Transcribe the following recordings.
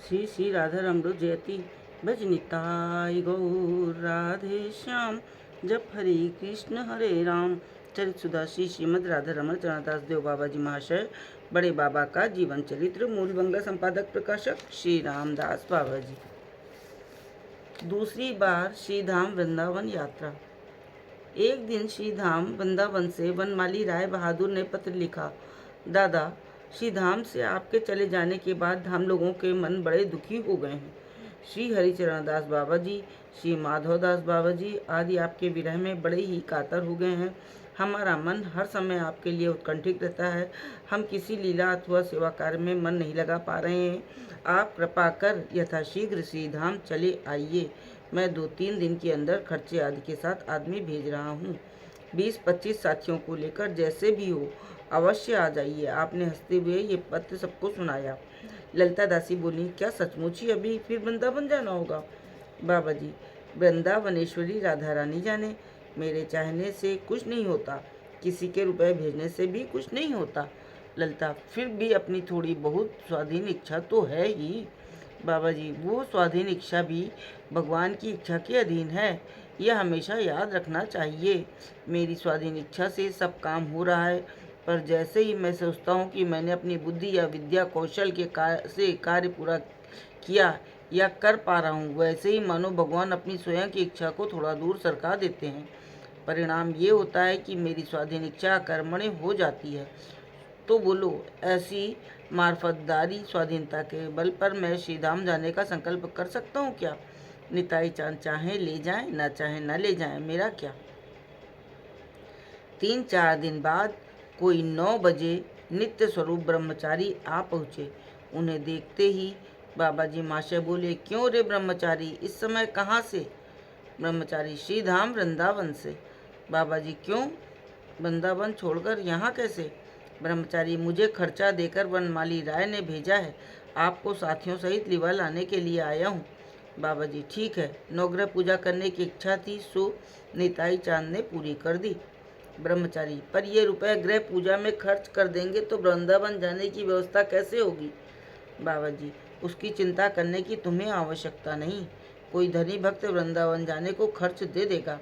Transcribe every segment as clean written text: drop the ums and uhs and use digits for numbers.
श्री श्री राधा रमणो जयति भज निताय गौर राधे श्याम। जप हरे कृष्ण हरे राम। चरित सुधा श्री श्रीमद राधा रमण चरणदास देव बाबा जी महाशय बड़े बाबा का जीवन चरित्र। मूल बंगला संपादक प्रकाशक श्री रामदास बाबा जी। दूसरी बार श्रीधाम वृंदावन यात्रा। एक दिन श्रीधाम वृंदावन से वनमाली राय बहादुर ने पत्र लिखा। दादा, श्रीधाम से आपके चले जाने के बाद हम लोगों के मन बड़े दुखी हो गए हैं। श्री हरिचरण दास बाबा जी, श्री माधव दास बाबा जी आदि आपके विरह में बड़े ही कातर हो गए हैं। हमारा मन हर समय आपके लिए उत्कंठित रहता है। हम किसी लीला अथवा सेवा कार्य में मन नहीं लगा पा रहे हैं। आप कृपा कर यथाशीघ्र श्रीधाम चले आइए। मैं 2-3 दिन के अंदर खर्चे आदि के साथ आदमी भेज रहा हूँ। 20-25 साथियों को लेकर जैसे भी हो अवश्य आ जाइए। आपने हंसते हुए ये पत्र सबको सुनाया। ललिता दासी बोली, क्या सचमुच ही अभी फिर वृंदावन जाना होगा? बाबा जी, वृंदावनेश्वरी राधा रानी जाने। मेरे चाहने से कुछ नहीं होता, किसी के रुपए भेजने से भी कुछ नहीं होता। ललिता, फिर भी अपनी थोड़ी बहुत स्वाधीन इच्छा तो है ही। बाबा जी, वो स्वाधीन इच्छा भी भगवान की इच्छा के अधीन है, यह हमेशा याद रखना चाहिए। मेरी स्वाधीन इच्छा से सब काम हो रहा है, पर जैसे ही मैं सोचता हूँ कि मैंने अपनी बुद्धि या विद्या कौशल के से कार्य पूरा किया या कर पा रहा हूँ, वैसे ही मानो भगवान अपनी स्वयं की इच्छा को थोड़ा दूर सरका देते हैं। परिणाम ये होता है कि मेरी स्वाधीन इच्छा कर्मण्य हो जाती है। तो बोलो, ऐसी मार्फतदारी स्वाधीनता के बल पर मैं श्रीधाम जाने का संकल्प कर सकता हूँ क्या? निताई चांद चाहे ले जाएं, न चाहे न ले जाएं, मेरा क्या। 3-4 दिन बाद कोई 9 बजे नित्य स्वरूप ब्रह्मचारी आ पहुँचे। उन्हें देखते ही बाबा जी महाशय बोले, क्यों रे ब्रह्मचारी, इस समय कहाँ से? ब्रह्मचारी, श्रीधाम वृंदावन से। बाबा जी, क्यों? वृंदावन छोड़कर यहाँ कैसे? ब्रह्मचारी, मुझे खर्चा देकर वनमाली राय ने भेजा है। आपको साथियों सहित लिवा लाने के लिए आया हूँ। बाबा जी, ठीक है। नवग्रह पूजा करने की इच्छा थी, सो निताई चांद ने पूरी कर दी। ब्रह्मचारी, पर ये रुपए गृह पूजा में खर्च कर देंगे तो वृंदावन जाने की व्यवस्था कैसे होगी? बाबा जी, उसकी चिंता करने की तुम्हें आवश्यकता नहीं। कोई धनी भक्त वृंदावन जाने को खर्च दे देगा,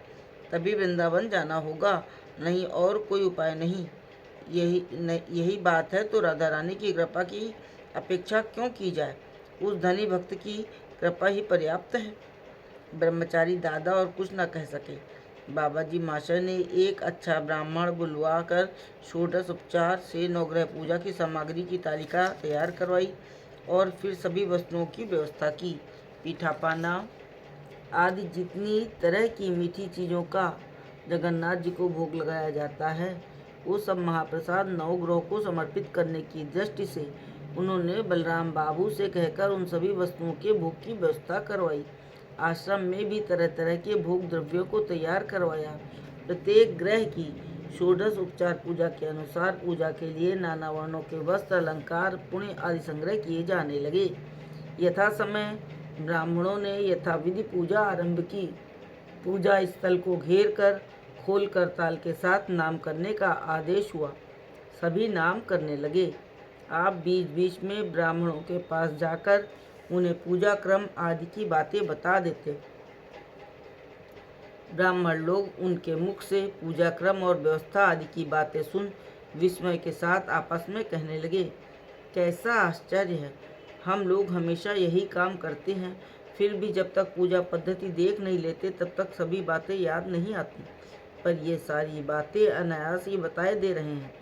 तभी वृंदावन जाना होगा, नहीं और कोई उपाय नहीं। यही बात है तो राधा रानी की कृपा की अपेक्षा क्यों की जाए? उस धनी भक्त की कृपा ही पर्याप्त है। ब्रह्मचारी दादा और कुछ न कह सके। बाबा जी महाशय ने एक अच्छा ब्राह्मण बुलवा कर षोडश उपचार से नवग्रह पूजा की सामग्री की तालिका तैयार करवाई और फिर सभी वस्तुओं की व्यवस्था की। पीठा पाना आदि जितनी तरह की मीठी चीज़ों का जगन्नाथ जी को भोग लगाया जाता है, वो सब महाप्रसाद नवग्रह को समर्पित करने की दृष्टि से उन्होंने बलराम बाबू से कहकर उन सभी वस्तुओं के भोग की व्यवस्था करवाई। आश्रम में भी तरह तरह के भोग द्रव्यों को तैयार करवाया। प्रत्येक ग्रह की षोडश उपचार पूजा के अनुसार पूजा के लिए नाना वर्णों के वस्त्र, अलंकार, पुण्य आदि संग्रह किए जाने लगे। यथा समय ब्राह्मणों ने यथाविधि पूजा आरंभ की। पूजा स्थल को घेर कर खोल कर ताल के साथ नाम करने का आदेश हुआ। सभी नाम करने लगे। आप बीच बीच में ब्राह्मणों के पास जाकर उन्हें पूजा क्रम आदि की बातें बता देते। ब्राह्मण लोग उनके मुख से पूजा क्रम और व्यवस्था आदि की बातें सुन विस्मय के साथ आपस में कहने लगे, कैसा आश्चर्य है, हम लोग हमेशा यही काम करते हैं, फिर भी जब तक पूजा पद्धति देख नहीं लेते तब तक सभी बातें याद नहीं आती, पर ये सारी बातें अनायास ही बताए दे रहे हैं।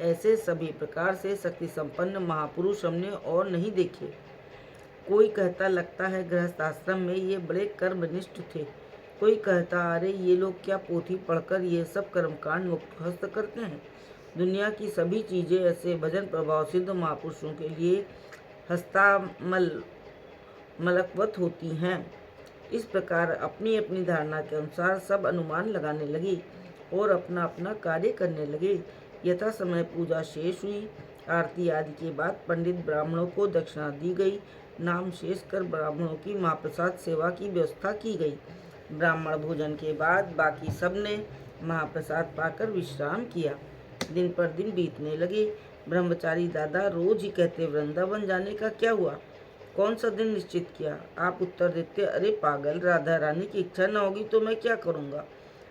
ऐसे सभी प्रकार से शक्ति संपन्न महापुरुष हमने और नहीं देखे। कोई कहता लगता है गृहस्थ आश्रम में ये बड़े कर्मनिष्ठ थे। कोई कहता, अरे ये लोग क्या पोथी पढ़कर ये सब कर्मकांड मुखस्त करते हैं। दुनिया की सभी चीज़ें ऐसे भजन प्रभाव सिद्ध महापुरुषों के लिए मलकवत होती हैं। इस प्रकार अपनी अपनी धारणा के अनुसार सब अनुमान लगाने लगे और अपना अपना कार्य करने लगे। यथा समय पूजा शेष हुई। आरती आदि के बाद पंडित ब्राह्मणों को दक्षिणा दी गई। नाम शेष कर ब्राह्मणों की महाप्रसाद सेवा की व्यवस्था की गई। ब्राह्मण भोजन के बाद बाकी सब ने महाप्रसाद पाकर विश्राम किया। दिन पर दिन बीतने लगे। ब्रह्मचारी दादा रोज ही कहते, वृंदावन जाने का क्या हुआ? कौन सा दिन निश्चित किया? आप उत्तर देते, अरे पागल, राधा रानी की इच्छा न होगी तो मैं क्या करूँगा?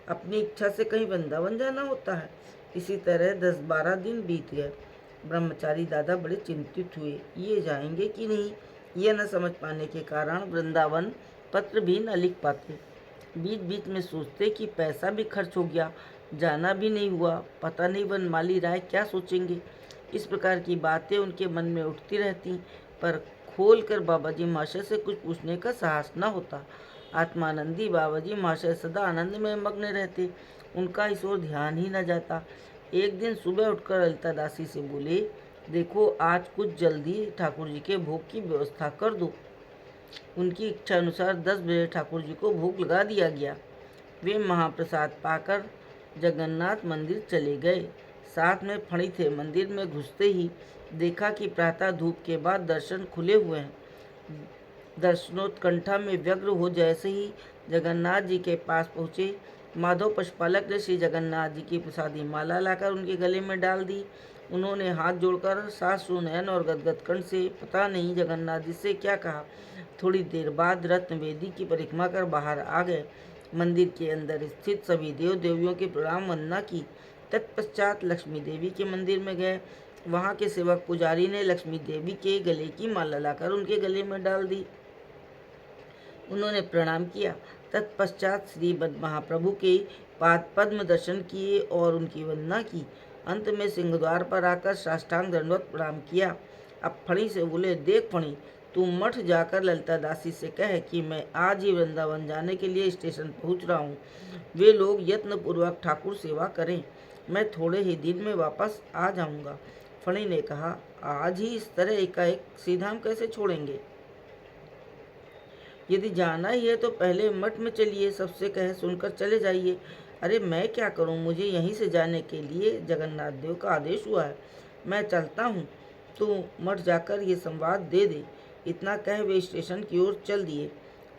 अपनी इच्छा से कहीं वृंदावन जाना होता है। इसी तरह 10-12 दिन बीत गए। ब्रह्मचारी दादा बड़े चिंतित हुए, ये जाएंगे कि नहीं। यह न समझ पाने के कारण वृंदावन पत्र भी न लिख पाते। बीच बीच में सोचते कि पैसा भी खर्च हो गया, जाना भी नहीं हुआ, पता नहीं वनमाली राय क्या सोचेंगे। इस प्रकार की बातें उनके मन में उठती रहती, पर खोल कर बाबाजी महाशय से कुछ पूछने का साहस न होता। आत्मानंदी बाबाजी महाशय सदा आनंद में मग्न रहते, उनका इस ओर ध्यान ही न जाता। एक दिन सुबह उठकर ललिता दासी से बोले, देखो आज कुछ जल्दी ठाकुर जी के भोग की व्यवस्था कर दो। उनकी इच्छा अनुसार 10 बजे ठाकुर जी को भोग लगा दिया गया। वे महाप्रसाद पाकर जगन्नाथ मंदिर चले गए। साथ में फणी थे। मंदिर में घुसते ही देखा कि प्रातः धूप के बाद दर्शन खुले हुए हैं। दर्शनोत्कंठा में व्यग्र हो जैसे ही जगन्नाथ जी के पास पहुँचे, माधव पशुपालक ने श्री जगन्नाथ जी की प्रसादी माला लाकर उनके गले में डाल दी। उन्होंने हाथ जोड़कर साश्रु नयन और गदगद कंठ से पता नहीं जगन्नाथ जी से क्या कहा। थोड़ी देर बाद रत्न वेदी की परिक्रमा कर बाहर आ गए। मंदिर के अंदर स्थित सभी देव देवियों के प्रणाम वंदना की। तत्पश्चात लक्ष्मी देवी के मंदिर में गए। वहाँ के सेवक पुजारी ने लक्ष्मी देवी के गले की माला लाकर उनके गले में डाल दी। उन्होंने प्रणाम किया। तत्पश्चात श्री महाप्रभु के पाद पद्म दर्शन किए और उनकी वंदना की। अंत में सिंहद्वार पर आकर साष्टांग दंडवत प्रणाम किया। अब फणी से बोले, देख फणी, तू मठ जाकर ललिता दासी से कह कि मैं आज ही वृंदावन जाने के लिए स्टेशन पहुंच रहा हूं। वे लोग यत्नपूर्वक ठाकुर सेवा करें, मैं थोड़े ही दिन में वापस आ जाऊंगा। फणी ने कहा, आज ही इस तरह एकाएक सीधाम कैसे छोड़ेंगे? यदि जाना ही है तो पहले मठ में चलिए, सबसे कहे सुनकर चले जाइए। अरे मैं क्या करूं, मुझे यहीं से जाने के लिए जगन्नाथ देव का आदेश हुआ है। मैं चलता हूं, तू मठ जाकर ये संवाद दे दे। इतना कह वे स्टेशन की ओर चल दिए।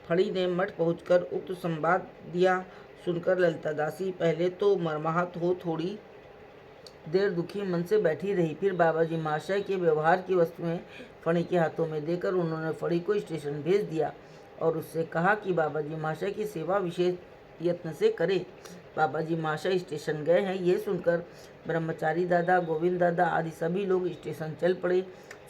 फड़ी ने मठ पहुंचकर उक्त संवाद दिया। सुनकर ललिता दासी पहले तो मर्माहत हो थोड़ी देर दुखी मन से बैठी रही। फिर बाबाजी महाशय के व्यवहार की वस्तुएं फणी के हाथों में देकर उन्होंने फड़ी को स्टेशन भेज दिया और उससे कहा कि बाबाजी महाशय की सेवा विशेष यत्न से करे। बाबाजी महाशय स्टेशन गए हैं, ये सुनकर ब्रह्मचारी दादा, गोविंद दादा आदि सभी लोग स्टेशन चल पड़े।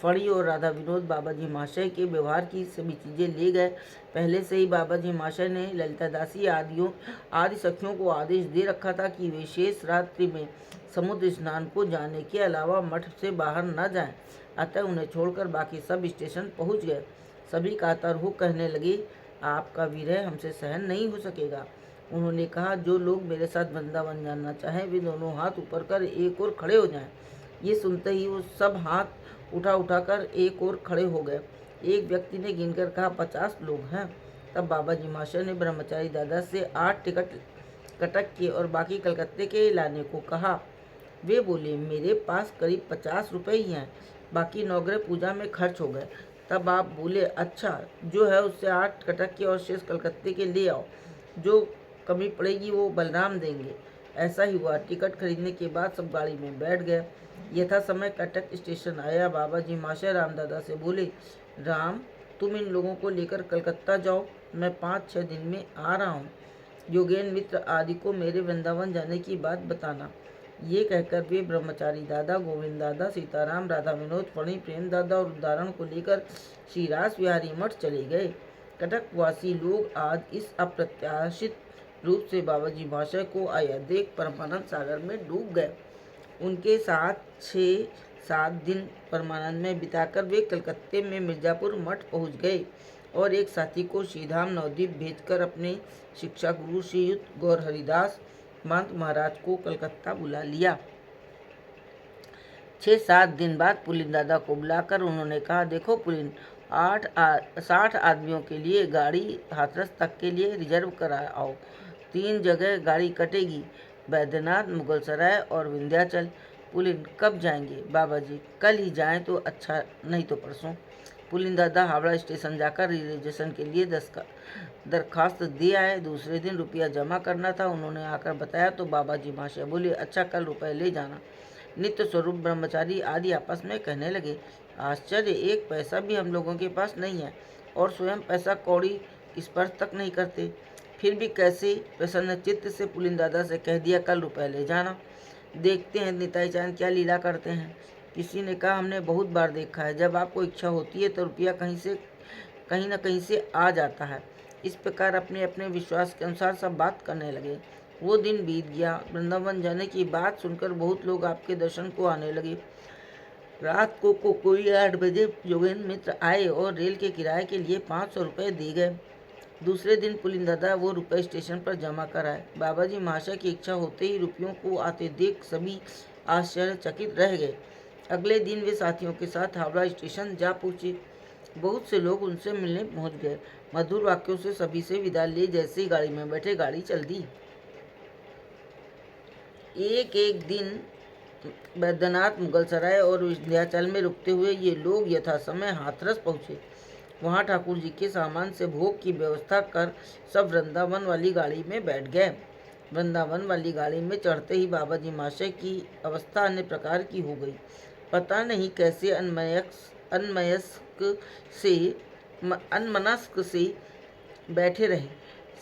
फणी और राधा विनोद बाबाजी महाशय के व्यवहार की सभी चीज़ें ले गए। पहले से ही बाबाजी महाशय ने ललिता दासी आदि सखियों को आदेश दे रखा था कि वे शेष रात्रि में समुद्र स्नान को जाने के अलावा मठ से बाहर न जाएं। अतः उन्हें छोड़कर बाकी सब स्टेशन पहुंच गए। सभी कातर हो कहने लगे, आपका विरह हमसे सहन नहीं हो सकेगा। उन्होंने कहा, जो लोग मेरे साथ वृंदावन जाना चाहें वे दोनों हाथ ऊपर कर एक ओर खड़े हो जाएं। ये सुनते ही वो सब हाथ उठाकर एक ओर खड़े हो गए। एक व्यक्ति ने गिनकर कहा, 50 लोग हैं। तब बाबाजी महाशय ने ब्रह्मचारी दादा से 8 टिकट कटक के और बाकी कलकत्ते के लाने को कहा। वे बोले, मेरे पास करीब 50 रुपये ही हैं, बाकी नौग्रह पूजा में खर्च हो गए। तब आप बोले, अच्छा, जो है उससे 8 कटक के और शेष कलकत्ते के ले आओ, जो कमी पड़ेगी वो बलराम देंगे। ऐसा ही हुआ। टिकट खरीदने के बाद सब गाड़ी में बैठ गए। यथा समय कटक स्टेशन आया। बाबाजी महाशय रामदादा से बोले, राम, तुम इन लोगों को लेकर कलकत्ता जाओ, मैं 5-6 दिन में आ रहा हूँ। योगेन मित्र आदि को मेरे वृंदावन जाने की बात बताना। ये कहकर वे ब्रह्मचारी दादा, गोविंद दादा, सीताराम, राधा विनोद, फणी, प्रेम दादा और उदाहरण को लेकर श्रीरास विहारी मठ चले गए। कटकवासी लोग आज इस अप्रत्याशित रूप से बाबाजी महाशय को आया देख परमानंद सागर में डूब गए। उनके साथ 6-7 दिन परमानंद में बिताकर वे कलकत्ते में मिर्जापुर मठ पहुंच गए और एक साथी को श्रीधाम नवद्वीप भेजकर अपने शिक्षा गुरु श्रीयुत गौर हरिदास महंत महाराज को कलकत्ता बुला लिया। 6-7 दिन बाद पुलिन दादा को बुलाकर उन्होंने कहा, देखो पुलिन, 60 आदमियों के लिए गाड़ी हाथरस तक के लिए रिजर्व करा आओ। 3 जगह गाड़ी कटेगी, बैद्यनाथ, मुगल सराय और विंध्याचल। पुलिन, कब जाएंगे? बाबाजी, कल ही जाएं तो अच्छा, नहीं तो परसों। पुलिन दादा हावड़ा स्टेशन जाकर रिजर्वेशन के लिए दरखास्त दे आए। दूसरे दिन रुपया जमा करना था। उन्होंने आकर बताया तो बाबाजी महाशय बोले, अच्छा, कल रुपये ले जाना। नित्य स्वरूप ब्रह्मचारी आदि आपस में कहने लगे, आश्चर्य, एक पैसा भी हम लोगों के पास नहीं है और स्वयं पैसा कौड़ी स्पर्श तक नहीं करते। फिर भी कैसे प्रसन्न चित्त से पुलिन दादा से कह दिया, कल रुपए ले जाना। देखते हैं निताई चांद क्या लीला करते हैं। किसी ने कहा, हमने बहुत बार देखा है, जब आपको इच्छा होती है तो रुपया कहीं न कहीं से आ जाता है। इस प्रकार अपने अपने विश्वास के अनुसार सब बात करने लगे। वो दिन बीत गया। वृंदावन जाने की बात सुनकर बहुत लोग आपके दर्शन को आने लगे। रात को कोई 8 बजे योगेंद्र मित्र आए और रेल के किराए के लिए 500 रुपये दिए गए। दूसरे दिन पुलिन दादा वो रुपये स्टेशन पर जमा कर आए। बाबा जी महाशय की इच्छा होते ही रुपयों को आते देख सभी आश्चर्यचकित रह गए। अगले दिन वे साथियों के साथ हावड़ा स्टेशन जा पहुँचे। बहुत से लोग उनसे मिलने पहुँच गए। मधुर वाक्यों से सभी से विदा ले जैसे ही गाड़ी में बैठे गाड़ी चल दी। एक दिन बैद्यनाथ, मुगलसराय और विंध्याचल में रुकते हुए ये लोग यथासमय हाथरस पहुँचे। वहाँ ठाकुर जी के सामान से भोग की व्यवस्था कर सब वृंदावन वाली गाड़ी में बैठ गए। वृंदावन वाली गाड़ी में चढ़ते ही बाबा जी महाशय की अवस्था अन्य प्रकार की हो गई। पता नहीं कैसे अनमनस्क से बैठे रहे।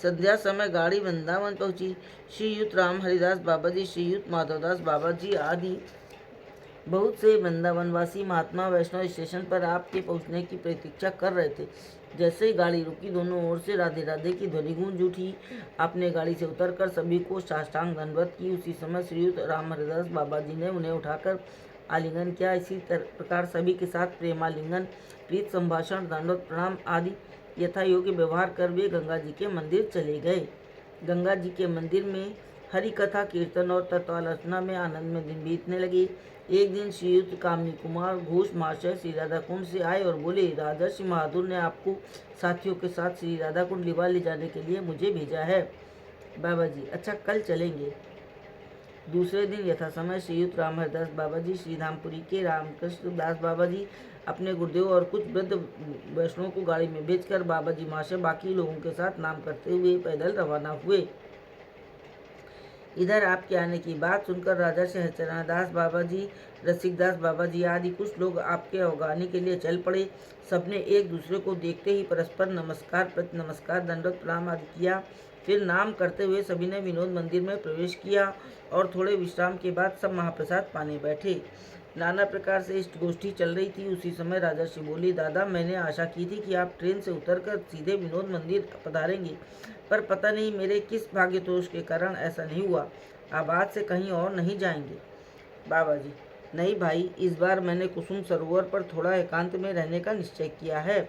संध्या समय गाड़ी वृंदावन पहुंची। श्रीयुत राम हरिदास बाबा जी, श्रीयुत माधवदास बाबा जी आदि बहुत से वृंदावनवासी महात्मा वैष्णव स्टेशन पर आपके पहुंचने की प्रतीक्षा कर रहे थे। जैसे ही गाड़ी रुकी, दोनों ओर से राधे राधे की ध्वनि गूंज उठी। आपने गाड़ी से उतरकर सभी को साष्टांग दंडवत की। उसी समय श्रीयुत राम हरिदास बाबा जी ने उन्हें उठाकर आलिंगन किया। इसी प्रकार सभी के साथ प्रेमालिंगन, प्रीत संभाषण, दंडवत प्रणाम आदि यथा योग्य व्यवहार कर वे गंगा जी के मंदिर चले गए। गंगा जी के मंदिर में हरि कथा, कीर्तन और तत्वालोचना में आनंद में दिन बीतने लगे। एक दिन श्रीयुत कामिनी कुमार घोष महाशय श्री राधा कुंड से आए और बोले, राजर्षि महादुर ने आपको साथियों के साथ श्री राधा कुंड लिवा ले जाने के लिए मुझे भेजा है। बाबा जी, अच्छा कल चलेंगे। दूसरे दिन यथासमय श्रीयुत राम हरिदास बाबा जी, श्रीधामपुरी के रामकृष्ण दास बाबा जी अपने गुरुदेव और कुछ वृद्ध वैष्णवों को गाड़ी में भेजकर बाबा जी महाशय बाकी लोगों के साथ नाम करते हुए पैदल रवाना हुए। इधर आपके आने की बात सुनकर राजा से हरिचरण दास बाबा जी, रसिक दास बाबा जी आदि कुछ लोग आपके अवगानी के लिए चल पड़े। सबने एक दूसरे को देखते ही परस्पर नमस्कार, प्रति नमस्कार, दंडवत प्रणाम आदि किया। फिर नाम करते हुए सभी ने विनोद मंदिर में प्रवेश किया और थोड़े विश्राम के बाद सब महाप्रसाद पाने बैठे। नाना प्रकार से इष्ट गोष्ठी चल रही थी। उसी समय राजा श्री बोली, दादा, मैंने आशा की थी कि आप ट्रेन से उतरकर सीधे विनोद मंदिर पधारेंगे, पर पता नहीं मेरे किस भाग्यदोष के कारण ऐसा नहीं हुआ। आप आज से कहीं और नहीं जाएंगे। बाबा जी, नहीं भाई, इस बार मैंने कुसुम सरोवर पर थोड़ा एकांत में रहने का निश्चय किया है।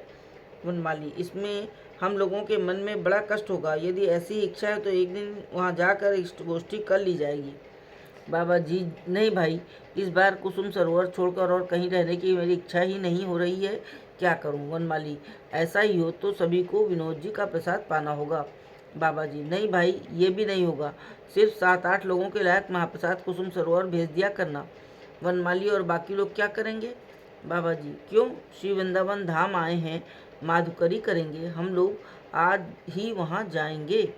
वनमाली, इसमें हम लोगों के मन में बड़ा कष्ट होगा। यदि ऐसी इच्छा है तो एक दिन वहाँ जाकर इष्ट गोष्ठी कर ली जाएगी। बाबा जी, नहीं भाई, इस बार कुसुम सरोवर छोड़कर और कहीं रहने की मेरी इच्छा ही नहीं हो रही है। क्या करूं? वनमाली, ऐसा ही हो तो सभी को विनोद जी का प्रसाद पाना होगा। बाबा जी, नहीं भाई, ये भी नहीं होगा। सिर्फ 7-8 लोगों के लायक महाप्रसाद कुसुम सरोवर भेज दिया करना। वनमाली, और बाकी लोग क्या करेंगे? बाबा जी, क्यों? श्री वृंदावन धाम आए हैं, माधुकरी करेंगे। हम लोग आज ही वहाँ जाएंगे।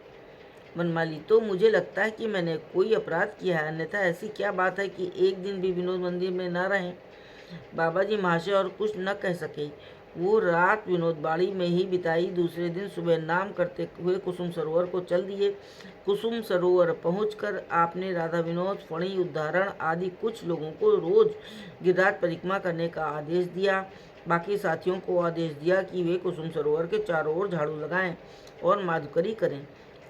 वनमाली, तो मुझे लगता है कि मैंने कोई अपराध किया है, अन्यथा ऐसी क्या बात है कि एक दिन भी विनोद मंदिर में न रहें। बाबा जी महाशय और कुछ न कह सके। वो रात विनोद बाड़ी में ही बिताई। दूसरे दिन सुबह नाम करते हुए कुसुम सरोवर को चल दिए। कुसुम सरोवर पहुंचकर आपने राधा विनोद, फणी, उद्धारण आदि कुछ लोगों को रोज गिरिराज परिक्रमा करने का आदेश दिया। बाकी साथियों को आदेश दिया कि वे कुसुम सरोवर के चारों ओर झाड़ू लगाएं और माधुकरी करें।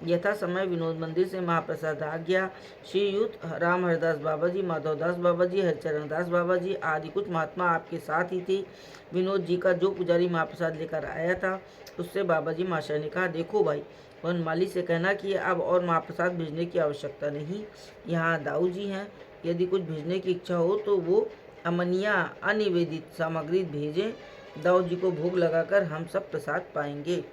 यथा समय विनोद मंदिर से महाप्रसाद आ गया। श्रीयुत राम हरिदास बाबा जी, माधवदास बाबा जी, हरिचरण दास बाबा जी आदि कुछ महात्मा आपके साथ ही थे। विनोद जी का जो पुजारी महाप्रसाद लेकर आया था, उससे बाबा जी महाशय ने कहा, देखो भाई, वनमाली से कहना कि अब और महाप्रसाद भेजने की आवश्यकता नहीं। यहाँ दाऊ जी हैं, यदि कुछ भेजने की इच्छा हो तो वो अमनिया अनिवेदित सामग्री भेजें। दाऊ जी को भोग लगाकर हम सब प्रसाद पाएंगे।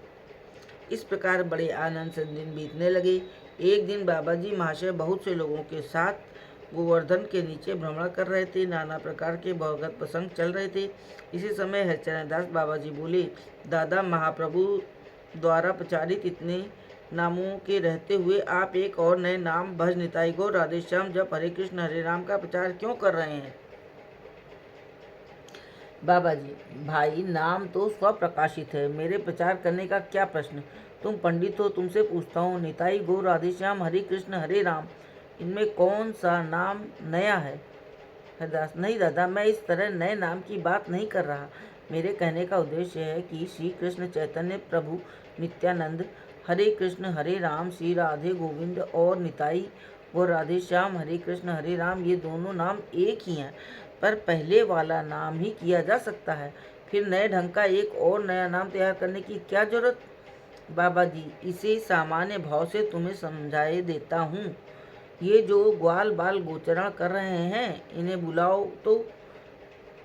इस प्रकार बड़े आनंद से दिन बीतने लगे। एक दिन बाबा जी महाशय बहुत से लोगों के साथ गोवर्धन के नीचे भ्रमण कर रहे थे। नाना प्रकार के भगवत प्रसंग चल रहे थे। इसी समय हरिचरण दास बाबा जी बोले, दादा, महाप्रभु द्वारा प्रचारित इतने नामों के रहते हुए आप एक और नए नाम भज निताई गौर राधेश्याम जप हरे कृष्ण हरे राम का प्रचार क्यों कर रहे हैं? बाबा जी, भाई नाम तो स्वप्रकाशित है, मेरे प्रचार करने का क्या प्रश्न। तुम पंडित हो, तुमसे पूछता हूँ, निताई गौर राधेश्याम हरे कृष्ण हरे राम, इनमें कौन सा नाम नया है। हरदास, नहीं दादा, मैं इस तरह नए नाम की बात नहीं कर रहा। मेरे कहने का उद्देश्य है कि श्री कृष्ण चैतन्य प्रभु नित्यानंद हरे कृष्ण हरे राम, श्री राधे गोविंद और निताई और राधे श्याम हरे कृष्ण हरे राम, ये दोनों नाम एक ही हैं, पर पहले वाला नाम ही किया जा सकता है। फिर नए ढंग का एक और नया नाम तैयार करने की क्या जरूरत। बाबा जी, इसे सामान्य भाव से तुम्हें समझाए देता हूँ। ये जो ग्वाल बाल गोचरण कर रहे हैं, इन्हें बुलाओ तो।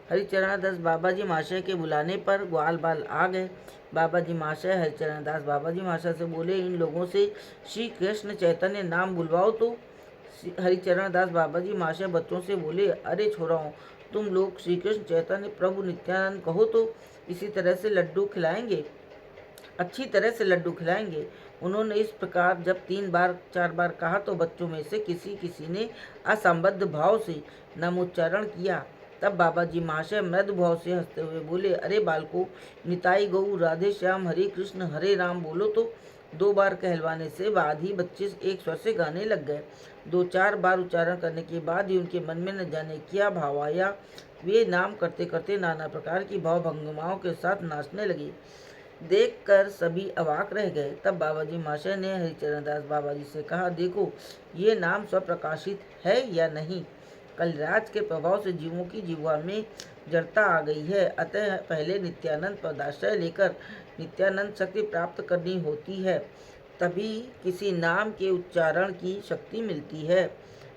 हरिचरण दास बाबा जी महाशय के बुलाने पर ग्वाल बाल आ गए। बाबा जी महाशय हरिचरण दास बाबा जी महाशय से बोले, इन लोगों से श्री कृष्ण चैतन्य नाम बुलवाओ तो। हरिचरण दास बाबा जी महाशय बच्चों से बोले, अरे छोराओ, तुम लोग श्री कृष्ण चैतन्य प्रभु नित्यानंद कहो तो इसी तरह से लड्डू खिलाएंगे, अच्छी तरह से लड्डू खिलाएंगे। उन्होंने इस प्रकार जब 3 बार 4 बार कहा तो बच्चों में से किसी किसी ने असंबद्ध भाव से नामोच्चारण किया। तब बाबा जी महाशय मृदु भाव से हंसते हुए बोले, अरे बालको, निताई गौ राधे श्याम हरे कृष्ण हरे राम बोलो तो। 2 बार कहलवाने से बाद ही बच्चे एक स्वर से गाने लग गए। 2-4 बार उच्चारण करने के बाद ही उनके मन में न जाने क्या भाव आया। वे नाम करते करते नाना प्रकार की भाव भंगिमाओं के साथ नाचने लगे। देखकर सभी अवाक रह गए। तब बाबा जी महाशय ने हरिचरण दास बाबा जी से कहा, देखो, ये नाम स्वप्रकाशित है या नहीं। कलराज के प्रभाव से जीवों की जीवा में जड़ता आ गई है, अतः पहले नित्यानंद पदाश्रय लेकर नित्यानंद शक्ति प्राप्त करनी होती है, तभी किसी नाम के उच्चारण की शक्ति मिलती है।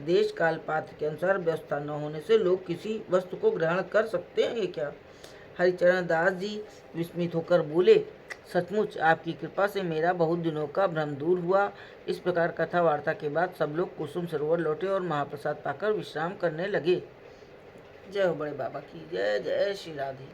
देश काल पात्र के अनुसार व्यवस्था न होने से लोग किसी वस्तु को ग्रहण कर सकते हैं क्या। हरिचरण दास जी विस्मित होकर बोले, सचमुच आपकी कृपा से मेरा बहुत दिनों का भ्रम दूर हुआ। इस प्रकार कथा वार्ता के बाद सब लोग कुसुम सरोवर लौटे और महाप्रसाद पाकर विश्राम करने लगे। जय हो बड़े बाबा की जय। जय श्री राधे।